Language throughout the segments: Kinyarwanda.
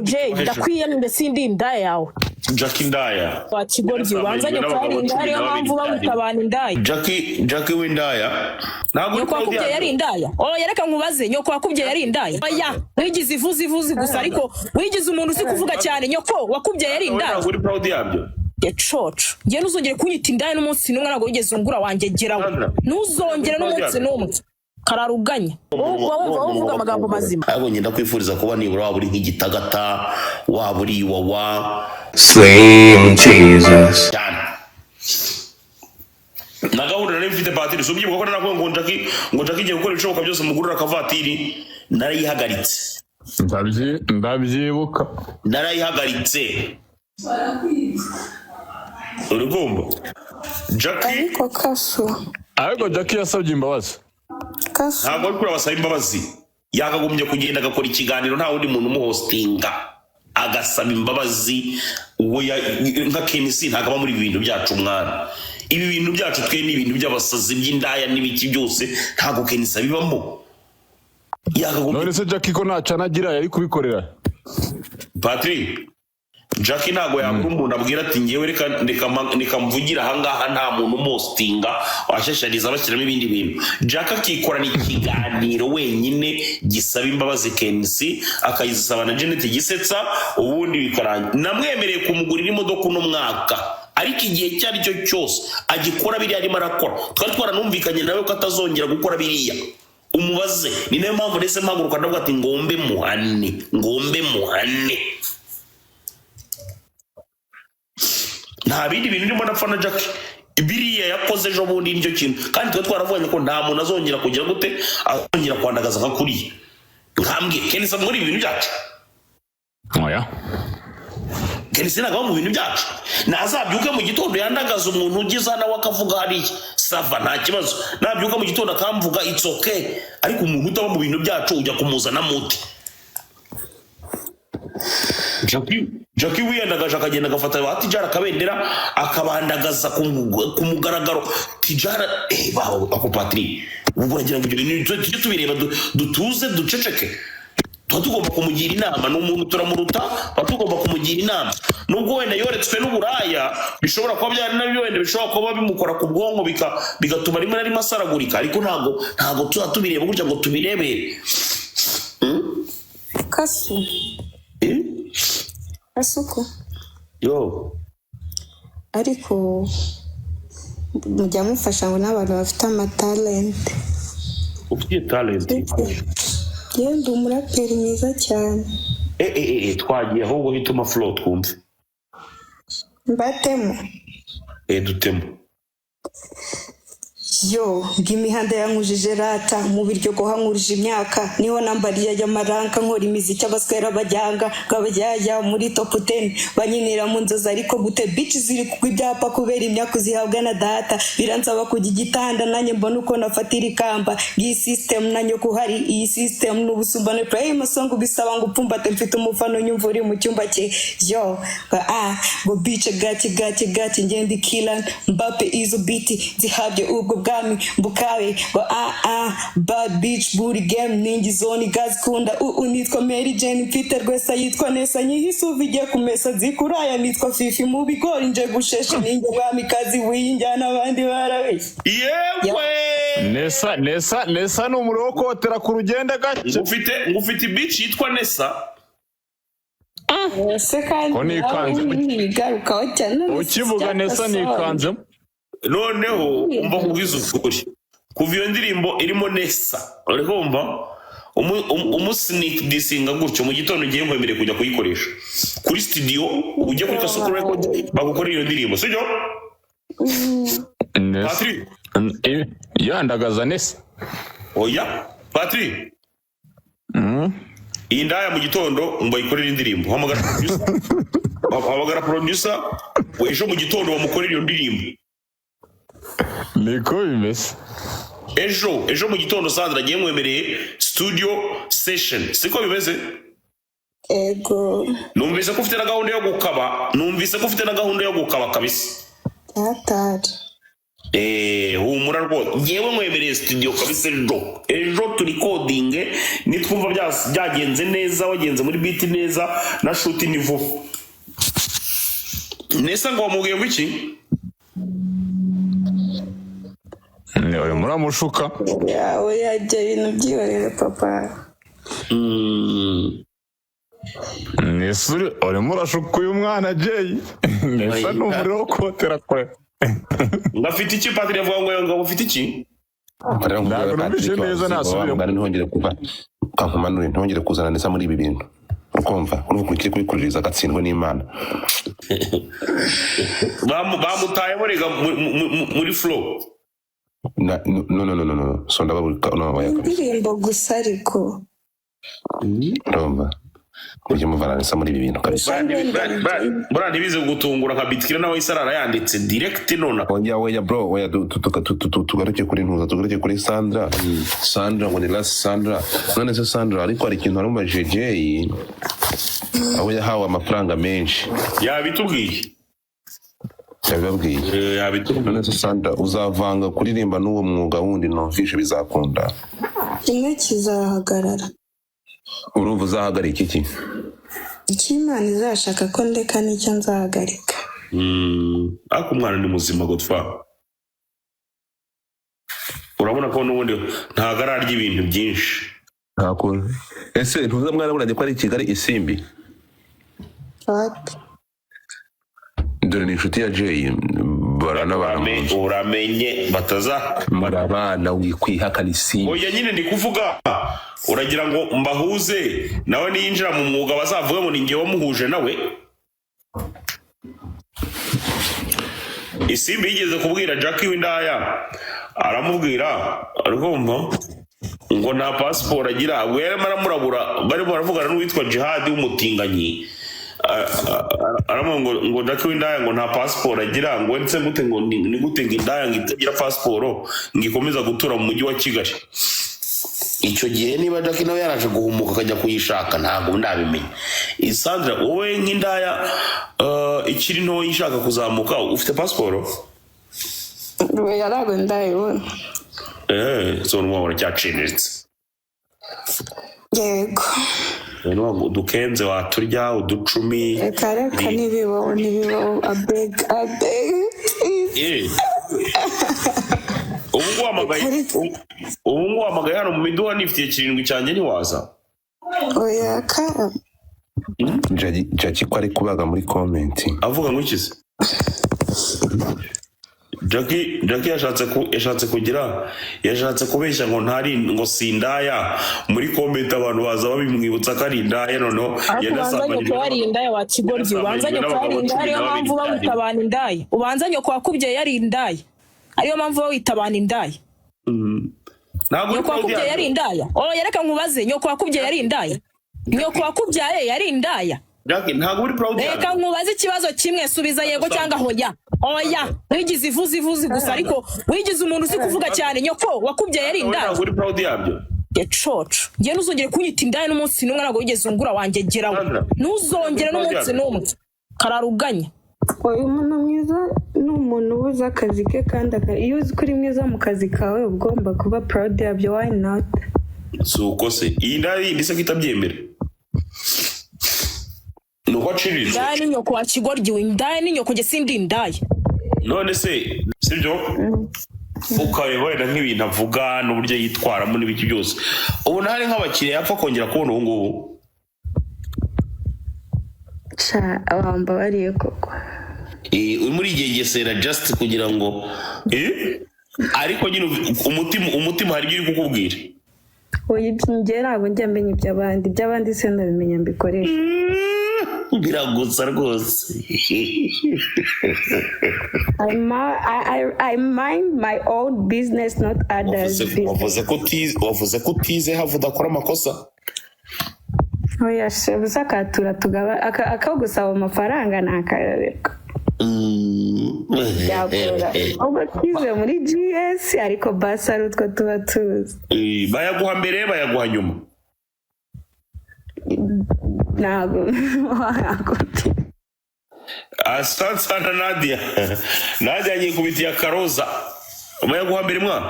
Jay ndakwiyamye sindi indaya yawe Jackie Ndaya wakigoryi wanzanye kwari indaya yo mpamvu bamutabana indaya Jackie w'indaya ntabwo nyoko wakubye yari indaya yereka nkubaze nyoko wakubye yari indaya oya wigize ivuzi gusa ariko wigize umuntu uzi kuvuga cyane nyoko wakubye yari indaya uri proud yabyo Coco ngiye nuzongere kunyita indaya n'umunsi n'umwe ntabwo wigeze ungura wanjye geraho ntuzongere n'umunsi n'umwe kararuganya uvuga amagambo mazima ahubwo ngenda kwifuriza kuba nibura waba uri nk'igitagata waba uri iwawa Slim Jesus na gahunda nari mfite batiri so ubyibuka ko naravuga ngo Jackie igiye gukora ibishoboka byose mugurira akavatiri narayihagaritse ndabyibuka narayihagaritse urugomba Jackie ariko Jackie yasabye imbabazi ntabwo ari kuri abasaba imbabazi yakagombye kugenda agakora ikiganiro nta wundi muntu umuhostinga agasaba imbabazi nka KNC ntakaba muri ibintu byacu mwana ibi bintu byacu twe ni ibintu by'abasazi by'indaya n'ibiki byose ntabwo KNC abibamo none se Jackie ko ntacana agira yari kubikorera Patrick Jackie ntabwo yabura umuntu abwira ati ngewe reka mvugira ahangaha nta muntu umostinga washashariza bashyiramo ibindi bintu Jackie akikorana ikiganiro wenyine gisaba imbabazi KNC akayisaba na Janet Gisetsa ubundi bikarangira namwemereye kumugurira imodoka uno mwaka ariko igihe cyari cyo cyose agikora biri arimo arakora twari twaranumvikanye nawe ko atazongera gukora biriya umubaze ni nayo mpamvu ndetse mpaguruka ndavuga ati ngombe muhane nta bindi bintu ndimo ndapfa na Jackie biriya yakoze ejo bundi nicyo kintu kandi twe twaravuganye ko nta muntu azongera kugira gute azongera kwandagaza nka kuriya nkambwiye KNC muri ibintu byacu oya KNC nagaba mu bintu byacu nazabyuke mu gitondo yandagaza umuntu ugize nawe akavuga hariya sava nta kibazo nabyuka mu gitondo akamvuga it's okay ariko umuntu utaba mu bintu byacu ujya kumuzana muti Jackie wiyandagaje akagenda agafata batijara akabendera akabandagaza ku mugaragaro tijara baho ako Patrick uburagira ngo ibyo bintu tubireba dutuze duceceke tugomba kumugira inama n'umuntu turamuruta tugomba kumugira inama nubwo wenda yoretswe n'uburaya bishobora kuba byari nabyo wenda bishobora kuba bimukora ku bwonko bigatuma rimwe na rimwe asaragurika ariko ntabwo tubireba gutya ngo tubirebere Kasuko yo ariko mujya mufasha ngo n'abantu bafite amatalenti ufite talent yenda umuraperi mwiza cyane twagiye ahubwo hituma flow twumve mbatemo dutemo yo bw'imihanda yankujije rata mu biryo ko hankurije imyaka niho nambariye y'amaranka nkora imiziki abaswera bajyanga ngabajyaya muri top 10 banyinira mu nzozi ariko gute bitch ziri kugwa ibyapa kubera imyaka zihabwa na data biransaba kujya igitanda nanjye mbona uko nafatira ikamba iyi system nanyo kuhari iyi system n'ubusumbane play masongo bisaba ngo upfumbate mfite umufano nyumvuri mu cyumba cye yo go bitch gati ngende killer Mbappe izo biti zihabye ubwo bwami mbukawe go bad bitch booty game ningi zone gaz kunda nitwa Mary Jane mfite rwesa yitwa Nesa nyihisuva igiye kumesa zikuraya nitwa Fifi mu bigori nje gusheshe ninge mwami kazi winjyana abandi barawe yewe Nesa no murokotera ku rugenda gake ngufite bitch yitwa Nesa ko nikanze ukivuga Nesa nikanze noneho umva kubwiza ukuri kuva iyo ndirimbo irimo Nesa urumva umusneak disinga gutyo mu gitondo ngiye nkwemereye kujya kuyikoresha kuri studio ujye kuri Kasuku record bagukorera iyo ndirimbo sibyo Patrick yandagaza Nesa oya Patrick iyi ndaya mu gitondo mbayikorera indirimbo hamagara producer ejo mu gitondo bamukorera iyo ndirimbo niko bimeze ejo mu gitondo Sandra agiye mwemereye studio session siko bimeze ego numvise ko ufite na gahunda yo gukaba kabisa humura rwose yewe mwemereye studio kabisa ejo turi coding nitwumva byagenze neza wagenze muri beat neza na shoot niveau nesa ngo wamubwiye ngo iki Oya muramushuka. yawe yajya ibintu byihorere papa. Nesuri urimo urashuka uyu mwana Jay. Nesa n'umuriro wo kotera kwe. ngafite iki Patrick avuga ngo ufite iki Ntabwo numvise neza nasubire. Ngari ntongere kuba kankumanure ntongere kuzana neza muri ibi bintu. Ukumva urukuri kwikuririza agatsindwa n'Imana. bamutaye borega muri flow. No. So ndababulika no waya. Indirimbo gusa ariko. Romba. Uje muvana neza muri ibi bintu kabisa. Bora ntibize gutungura nka Bitkira nawe isarara yanditse direct nona. Oya bro, oya tugaruke kuri ntuza, tugaruke kuri Sandra. Sandra ngo ni last Sandra. None se Sandra ariko ari ikintu arumva JJ. Aho yahawe amafaranga menshi. Yabitubwiye. Yabitubwiye. None se Sandra uzavanga kuririmba n'uwo mwuga wundi numvishe bizakunda. Kimwe kizahagarara. Urumva uzahagarika iki? Ikimana izashaka ko ndeka nicyo nzahagarika. Ako umwana ni muzima Godfather. Urabona ko n'ubundi ntagarara ry'ibintu byinshi. Ntakuru. Ese ntuza mwana buranye ko ari Kigali Isimbi. Wapi? Dore ni inshuti ya Jay barana abantu. Uramenye bataza Marabana wikwihakana Isimbi. Oya nyine ndi kuvuga uragira ngo mbahuze nawe niyinjira mu mwuga bazavuga ngo ninge wamuhuje nawe. Isimbi yigeze kubwira Jackie w'indaya aramubwira arumva ngo nta passport agira wera maramurabura bari baravugana n'uwitwa Jihad w'umutinganyi aramu ngo Jackie w'indaya ngo nta passport agira ngo ndetse gute ngo ni gute ngindaya ngitagira passport ngikomeza gutura mu mujyi wa Kigali. Icyo gihe niba Jackie nawe yaraje guhumuka akajya kuyishaka ntabwo ndabimenya. Sandra wowe nk'indaya ikiri nto yishaka kuzamuka ufite passport? We yarago ndayibona. So n'uwabona cyaciriritse. Yego. Rero dukenze waturya uducumi. Reka nibibaho abeg. Ubu nguhamagaye hano mu miduha nifitiye kirindwi cyanjye ntiwaza. Oya ka. Jackie ko ari kubaga muri comment. Avuga ngo ikize? Jackie yashatse kubeshya ngo ntari ngo sindaya muri comment abantu baza babimwibutsa ko ari indaya noneho yanasabanye ko ari indaya wa Kigoryi ubanzanye ko ari indaya ariyo mpamvu bawitabana indaya ubanzanye ko wakubye yari indaya ariyo mpamvu bawitabana indaya nyoko wakubye yari indaya yereka nkubaze nyoko wakubye yari indaya nyoko wakubyaye yari indaya Jackie ntabwo uri proud yawe. Reka nkubaze ikibazo kimwe subiza yego cyangwa hoya. Oya, wigize ivuzi gusa ariko wigize umuntu uzi kuvuga cyane nyoko wakubye yari indaya. Ntabwo uri proud yabyo. Gecoco. Ngiye nuzongere kunyita indaya n'umunsi n'umwe ntabwo wigeze ungura wanjye geraho. Nuzongere n'umunsi n'umwe. Kararuganya. Oya umuntu mwiza n'umuntu ubuza akazi ke kandi iyo uzi kuri mwiza mu kazi kawe ugomba kuba proud yabyo. Why not? Suko se iyi ndaya ndise kitabyemera. Nuko chirizo. Indaya ni nyoko wa Kigoryi indaya ni nyoko sindi indaya. None se sibyo? Ukareba wenda nk'ibintu avuga n'uburyo yitwaramo n'ibiki byose. Ubu ntari nk'abakiriya yapfa kongera kubona ubu ngubu. Abamba bariye koko. Muri Gengesera just kugira ngo ariko nyine umutima hari ibyo uri kukubwira. Oya njye ntabwo njya menya iby'abandi se ndabimenya mbikoresha. Biragusa rwose. I mind my own business, not others. Wavuze ko utize havu udakora amakosa. Oya busa akatura tugaba akagusaba amafaranga nakayoberwa. Yakora ubwo twize muri GS ariko basa ari utwo tuba tuzi. Bayaguha mbere bayaguha nyuma. Ntabwo Asante sana Nadia. Nadia agiye kubitiya Karoza. umuyaga uhambira mwana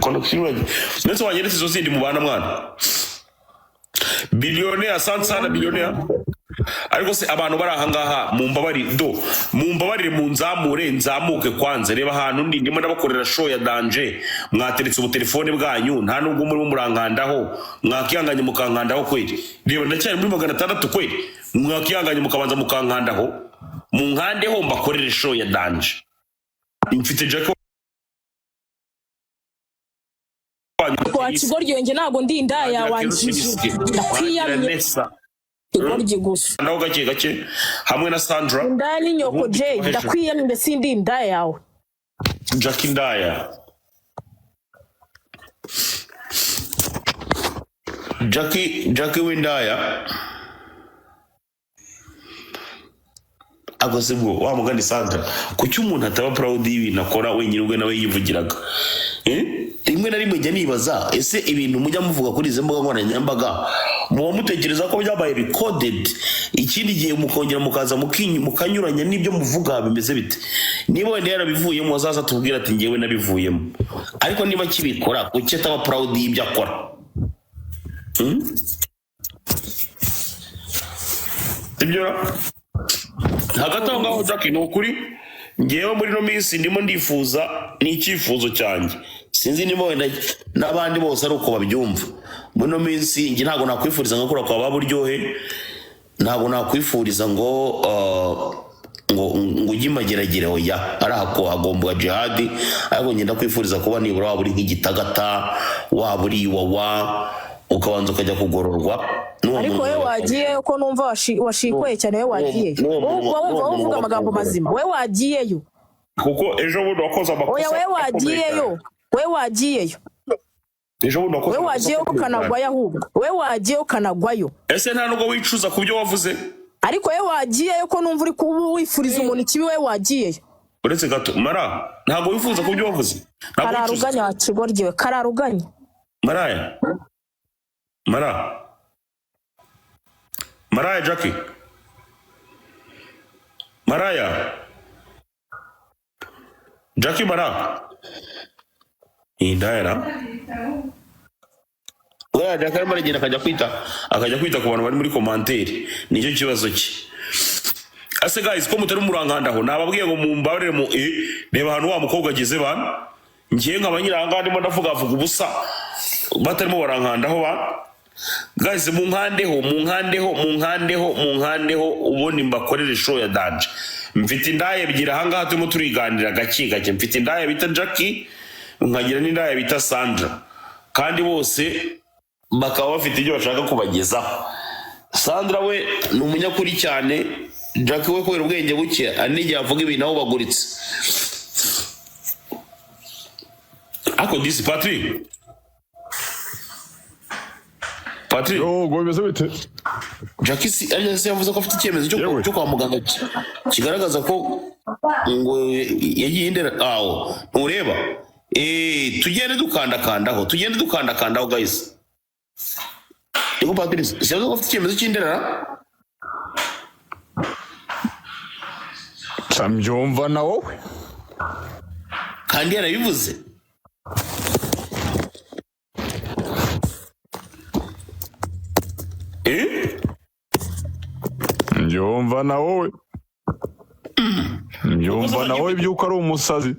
connection ndetse wanyeretse izo zindi mubana mwana biliyonea asante sana biliyonea ariko se abantu bari ahangaha mumbabarire munzamure nzamuke kwanza reba ahantu ndimo ndabakorera show ya danje mwateretse ubu telefone bwanyu nta nubwo muri murankandaho mwakihanganye mukankandaho kweli reba ndacyari muri 600 kweli mwakihanganye mukabanza mukankandaho munkandeho mbakorere show ya danje mfite Jack kwa kigoryo nge nago ndi indaya wanjije ndakwiyamye kigoryo gusa naho gake hamwe na Sandra indaya ni nyoko Jay ndakwiyamye mbese ndi indaya yawe Jack indaya Jackie windaya agosebwo wa mugani Sandra kuki umuntu ataba proud y'ibintu akora wenyine ubwe nawe yivugiraga rimwe na rimwe njya nibaza ese ibintu mujya muvuga kuri izo mbuga nkoranyambaga muba mutekereza ko byabaye recorded ikindi gihe mukongera mukaza mukanyuranya n'ibyo muvuga bimeze bite niba wenda yarabivuyemo azaza tubwira ati ngewe nabivuyemo ariko niba kibikora kuki ataba proud y'ibyo akora ibyo hagati aho ngaho Jackie ni ukuri ngewe muri no minsi ndimo ndifuza n'icyifuzo cyanjye sinzi niba wenda n'abandi bose ari uko babyumva muri no minsi nge ntabwo nakwifuriza ngo kora kwa baburyohe ntabwo nakwifuriza ngo ugimageragere oya arako agomba jihad ariko ngenda kwifuriza kuba nibura waba uri nk'igitagata waba uri wawa ukabanza ukajya kugororwa ariko we wagiye ko numva washikoye cyane we wagiye wowe uvuga amagambo mazima we wagiyeyo kuko ejo bundi wakoze amakosa oya we wagiyeyo ejo bundi wakoze we wagiyeyo ukanagwayo ahubwo we wagiyeyo ukanagwayo ese nta nubwo wicuza ku byo wavuze ariko we wagiyeyo ko numva uri kuba wifuriza umuntu ikibi we wagiyeyo uretse gato mara ntabwo wifuza ku byo wavuze kararuganya wa kigoryiwe kararuganya Maraya Jackie Jackie indaya oya Jackie maragenda akajya kwita ku bantu bari muri commentaire nicyo kibazo cye ase guys ko mutari murankandaho nababwiye ngo mumbabarire mu reba hano wa mukobwa ageze bana ngiye nk'abanyiranga ndimo ndavuga ubusa batarimo barankandaho bana guys munkandeho ubundi mbakorere show ya danje mfite indaya ebyiri ahangaha turimo turiganira gake mfite indaya bita Jackie nkagira n'indaya bita Sandra kandi bose bakaba bafite ibyo bashaka kubagezaho Sandra we ni umunyakuri cyane Jackie we kubera ubwenge buke anige avuga ibintu aho baguritse ako disi Patrick ngo bimeze bite Jackie se yavuze ko afite icyemezo cyo kwa muganga kigaragaza ko ngo yagiye indera aho ntureba tugende dukandakandaho guys ego Patrick se yavuze ko afite icyemezo cy'indera sambyumva na wowe kandi yarabivuze mbyumva na wowe by'uko ari umusazi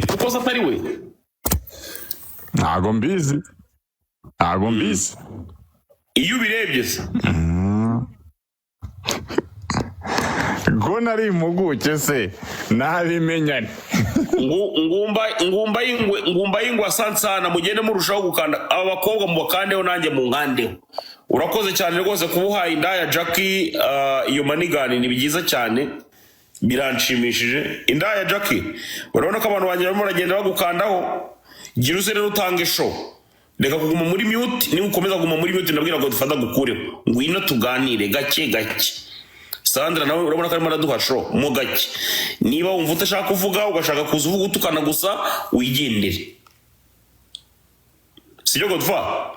kuko atari we ntago mbizi iyo ubirebye se ngo nari impuguke se nabimenyane ngumba y'ingwa sansana mugende murushaho gukanda aba bakobwa mu bakandeho nanjye mu nkandeho urakoze cyane rwose kuba uhaye indaya Jackie iyo manigani ni byiza cyane biranshimishije indaya Jackie urabona ko abantu banjye barimo baragenda bagukandaho gira uze rero utange show reka kuguma muri mute niba ukomeza kuguma muri mute ndabwira ngo dufata gukureho ngwino tuganire gake Sandra nawe urabona ko arimo araduha show mo gake niba wumva utashaka kuvuga ugashaka kuza uvuga utukana gusa wigendere sibyo Godfa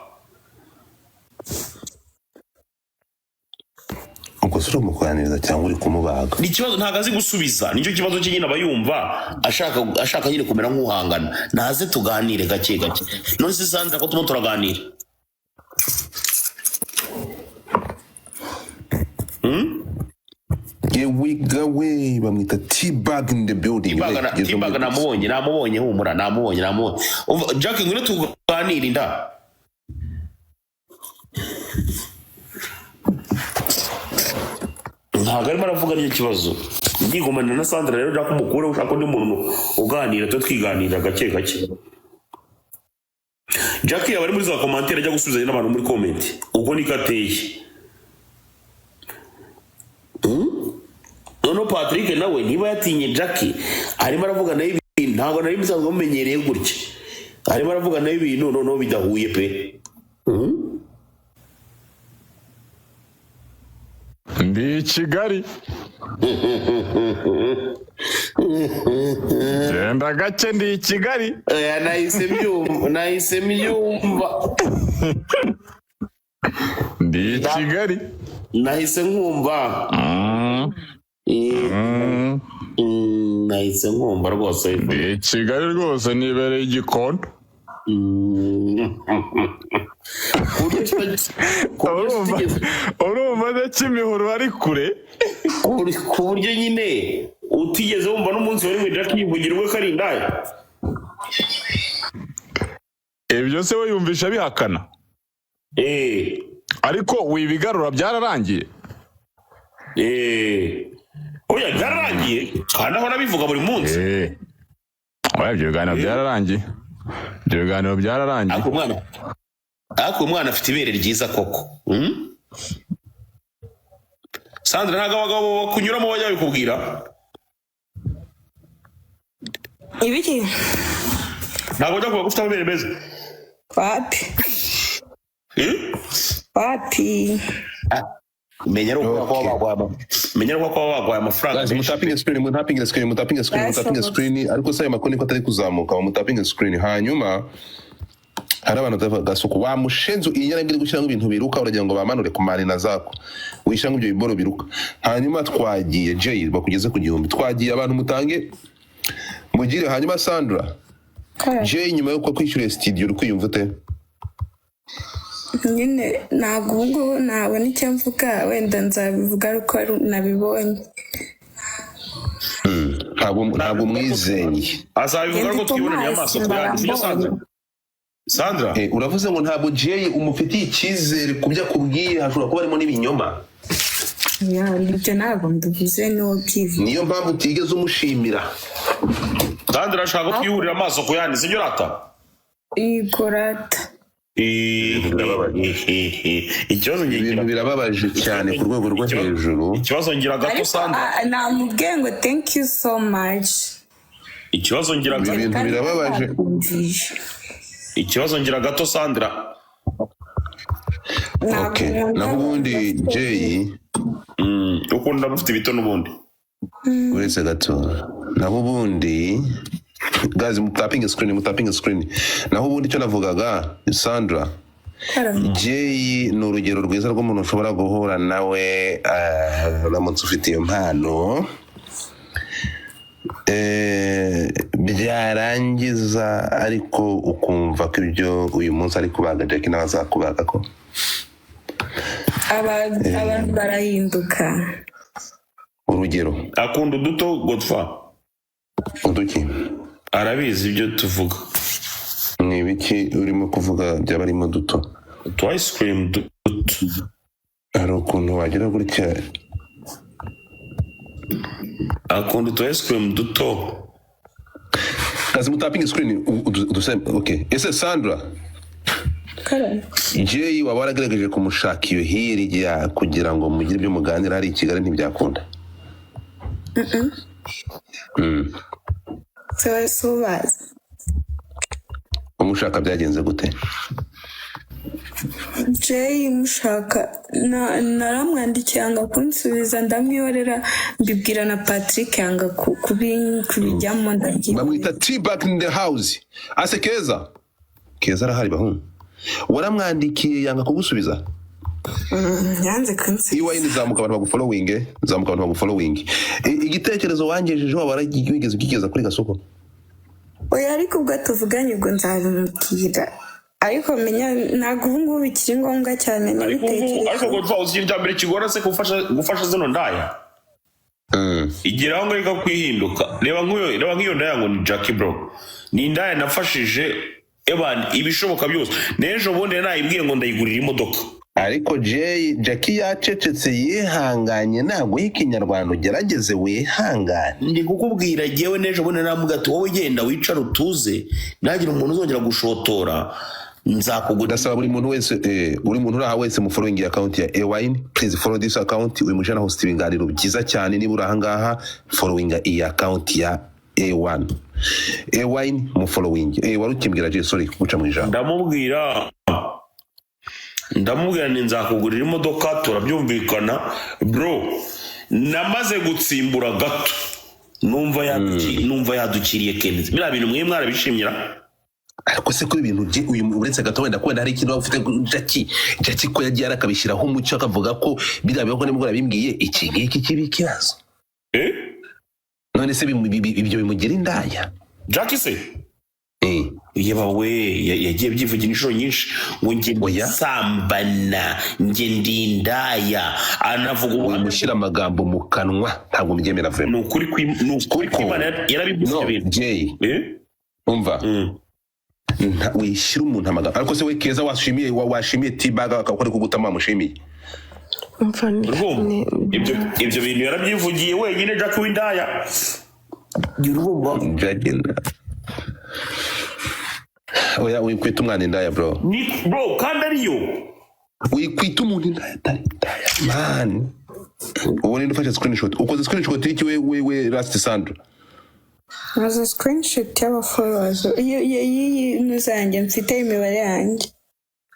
ikosa uri kumuganiriza cyangwa uri kumubaga? Ni ikibazo ntago azi gusubiza, nicyo kibazo cye nyine aba yumva ashaka nyine kumera nk'uhangana. Naze tuganire gake gake. None se Sandra ko turimo turaganira? Yewe bamwita T-Bag in the building. T-Bag namubonye humura, namubonye. Jack ngwino tuganire nda. Ntago arimo aravuga n'icyo kibazo. Ngigomana na Sandra rero Jack umukure ushaka undi muntu uganira, to twiganira gake gake. Jack yaba ari muri za commentaire ajya gusubiza n'abantu muri comment. Ubwo ni kateye. Nono Patrick nawe niba yatinye Jackie arimo aravuga nayo ibintu ntabwo nari musanzwe mumenyereye gutya. Arimo aravuga nayo ibintu noneho bidahuye pe. Ndi Kigali. Genda gake ndi Kigali. Nahise mbyumva. Ndi Kigali. Nahise nkumva. Nahise nkumva rwose. Ndi Kigali rwose nibereye igikondo. Urumva na Kimihurura ari kure. Ku buryo nyine utigeze wumva n'umunsi wari muri Jack yivugira ubwo kari indaya. Ibyo se we yumvisha bihakana. Ariko wibigarura byararangiye. Oya byararangiye kandi aho nabivuga buri munsi. Oya ibyo biganiro byararangiye. Ibyo biganiro byararangiye. Ako umwana afite ibere ryiza koko. Sandra ntago abagabo bakunyuramo bajya bikubwira. Ibiki? Ntago bajya kuba gufite ibere beza. Papi. Menya uko bagwaye amafaranga. Mutapinga screen ariko sai makoni ko atari kuzamuka mutapinga screen hanyuma hari abantu gasuku wa mushenzo inyana ngiri gushyira ibintu biruka uragira ngo bamanure ku marina zako wishyanga ibyo biboro biruka hanyuma twagiye Jay bakugeze ku gihumbi twagiye abantu mutange mugire hanyuma Sandra Jay nyuma yo kwishyura studio uri kwiyumva ute? Nyine ntabwo ubwo nabona icyo mvuga wenda nzabivuga ariko nabibonye. Ntabwo mwizeye. Azabivuga ko twiboneye amaso kuyandi Sandra. Uravuze ngo ntabwo Jay umufitiye icyizere kubya kubwiye hashobora kuba harimo n'ibinyoma. Ibyo ntabwo nduvuze n'uwo byivuye. Niyo mpamvu utigeze umushimira. Sandra ashaka ko twihurira amaso kuyandi sibyo rata? Igorata. Ikibazo ibintu birababaje cyane ku rwego rwo hejuru. Ikibazo ngira gato Sandra. Namubwiye ngo thank you so much. Ikibazo ngira gato ibintu birababaje. Ikibazo ngira gato Sandra. Okay. Naho ubundi Jay ukunda mufite ibito n'ubundi. Uretse gato. Naho ubundi guys mutapinga screen. Naho ubundi cyo navugaga Sandra. Jay ni urugero rwiza rw'umuntu ushobora guhura nawe uramutse ufite iyo mpano. Byarangiza ariko ukumva ko ibyo uyu munsi ari kubaga Jack nawe azakubaga ko abantu barahinduka. Urugero akunda uduto Godfa uduki arabizi ibyo tuvuga. Ni ibiki urimo kuvuga byaba arimo duto? Ice cream duto. Hari ukuntu wagira gutya akunda ice cream duto. Kazi mutapinga screen okay. Ese Sandra Jay waba waragerageje kumushaka iyo hirya kugira ngo mugire ibyo muganira hari i Kigali ntibyakunda? Subazi umushaka byagenze gute? Jay mushaka naramwandikiye anga kunsubiza ndamwiyorera mbibwira na Patrick anga kubijyamo ndagiye. Bamwita T-Bag in the house. Ase Keza arahari bahungu. Waramwandikiye yanga kugusubiza? yanze kunsi EYN zamuka abantu bagufollowing igitekerezo wangejeje waba warigeze ukigeza kuri Gasoko oya ariko ubwo tuvuganye ubwo nzabimubwira ariko menya ntabwo ubu ngubu bikiri ngombwa cyane nabitekerezo ariko Godfa uzinjya mbere kigora se gufasha zino ndaya igira aho ngahita kwihinduka reba nk'iyo ndaya ngo ni Jackie bro ni indaya nafashije ibishoboka byose n'ejo bundi nayibwiye ngo ndayigurira imodoka ariko Jackie yacecetse yihanganye ntabwo y'ikinyarwanda ugerageze wihangane ndi kukubwira jewe n'ejo bundi namuga ati wowe genda wicara utuze nagira umuntu uzongera gushotora nzakugura ndasaba buri muntu wese mu following account ya EYN please follow this account uyu mujana host ibiganiro byiza cyane niba uri ahangaha following iyi account ya EYN mu following warukimbwira je sorry guca mu ijambo ndamubwira ni nzakugurira imodoka turabyumvikana bro namaze gutsimbura gato numva yadukiriye Kenneth bira bintu mwe mwarabishimira ariko se ko ibintu uyu uretse gato wenda kwenda hari ikintu ufite Jackie ko yagiye arakabishyiraho umucyo akavuga ko birabeho ko nimugora bimbwiye iki ngiki kibi kibazo none se ibyo bimugira indaya Jackie se yebawe yagiye byivugira inshuro nyinshi ngo nge sambana nge ndindaya anavuga umushyira amagambo mu kanwa ntabwo mbyemera vrema nukuri kwimana yarabivuze ibintu umva wishyira umuntu amagambo ariko se we Keza washimiye T-Bag akakora kugutama mushimiye ibyo bintu yarabyivugiye wenyine Jackie w'indaya oya wikwita umwana indaya bro kandi ariyo wikwita umuntu indaya atari indaya man ubu ni ufashe screenshot ukoze screenshot y'iki we Last Sandra maze screenshot y'aba followers iyi nuzanjye mfite imibare yanjye